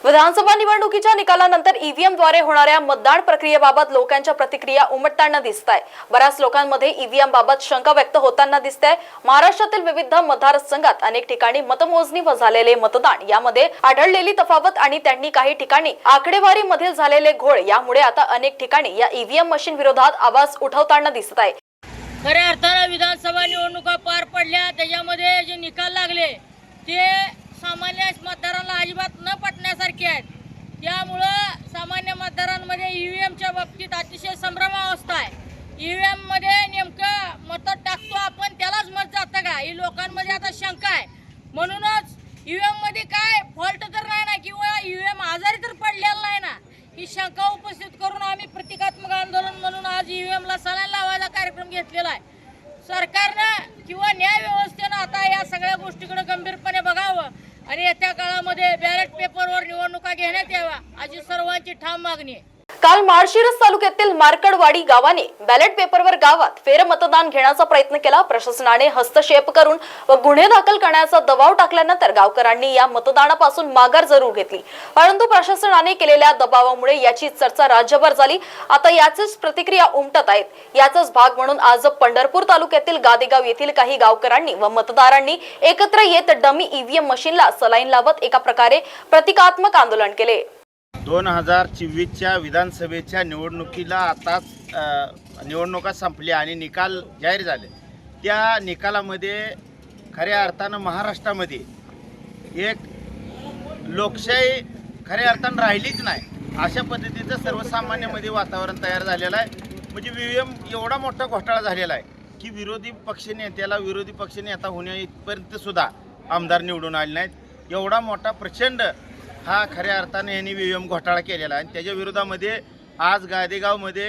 विधानसभा निवडणुकीच्या निकालानंतर ईव्हीएमद्वारे होणाऱ्या मतदान प्रक्रियेबाबत लोकांच्या प्रतिक्रिया उमटताना दिसताय। बऱ्याच लोकांमध्ये ईव्हीएम बाबत शंका व्यक्त होताना दिसते। महाराष्ट्रातील विविध मतदारसंघात अनेक ठिकाणी मतमोजणी व झालेले मतदान यामध्ये आढळलेली तफावत आणि त्यांनी काही ठिकाणी आकडेवारीमधील झालेले घोळ यामुळे आता अनेक ठिकाणी या ईव्हीएम मशीन विरोधात आवाज उठवताना दिसत आहे। खऱ्या अर्थाने विधानसभा निवडणुका पार पडल्या, त्याच्यामध्ये जे निकाल लागले ते सामान्य मतदारांना अजिबात न पटण्यासारखे आहेत। त्यामुळं सामान्य मतदारांमध्ये ईव्हीएमच्या बाबतीत अतिशय संभ्रमावस्था आहे। ईव्हीएममध्ये नेमकं मत टाकतो आपण त्यालाच मत जातं का, ही लोकांमध्ये आता शंका आहे। म्हणूनच ईव्हीएममध्ये काय फॉल्ट तर नाही ना, किंवा ईव्हीएम आजारी तर पडलेला नाही ना, ही शंका उपस्थित करून आम्ही प्रतिकात्मक आंदोलन म्हणून आज ईव्हीएमला सलाइन लावायचा कार्यक्रम घेतलेला आहे। सरकारनं किंवा न्याय व्यवस्थेनं आता या सगळ्या गोष्टीकडे गंभीरपणे बघावं आणि येत्या काळामध्ये बॅलेट पेपरवर निवडणुका घेण्यात यावा अशी सर्वांची ठाम मागणी आहे। काल माळशिरस तालुक्यातील मार्कडवाडी गावाने बॅलेट पेपरवर गावात फेरमतदान घेण्याचा प्रयत्न केला। प्रशासनाने हस्तक्षेप करून व गुन्हे दाखल करण्याचा दबाव टाकल्यानंतर गावकऱ्यांनी या मतदानापासून माघार जरूर घेतली, परंतु प्रशासनाने केलेल्या दबावामुळे याची चर्चा राज्यभर झाली। आता याचीच प्रतिक्रिया उमटत आहेत। याचाच भाग म्हणून आज पंढरपूर तालुक्यातील गादेगाव येथील काही गावकऱ्यांनी व मतदारांनी एकत्र येत डमी ईव्हीएम मशीनला सलाइन लावत एका प्रकारे प्रतिकात्मक आंदोलन केले। 2024च्या विधानसभेच्या निवडणुकीला आताच निवडणुका संपल्या आणि निकाल जाहीर झाले। त्या निकालामध्ये खऱ्या अर्थानं महाराष्ट्रामध्ये एक लोकशाही खऱ्या अर्थानं राहिलीच नाही, अशा पद्धतीचं सर्वसामान्यामध्ये वातावरण तयार झालेलं आहे। म्हणजे ईव्हीएम एवढा मोठा घोटाळा झालेला आहे की विरोधी पक्षनेत्याला विरोधी पक्षनेता होण्यापर्यंत सुद्धा आमदार निवडून आले नाहीत। एवढा मोठा प्रचंड हा खऱ्या अर्थाने यांनी ईव्हीएम घोटाळा केलेला आहे। त्याच्या विरोधामध्ये आज गादेगावमध्ये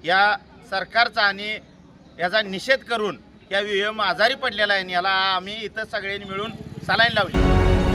या सरकारचा आणि याचा निषेध करून या ईव्हीएम आजारी पडलेला आहे। याला आम्ही इथं सगळ्यांनी मिळून सलाइन लावली।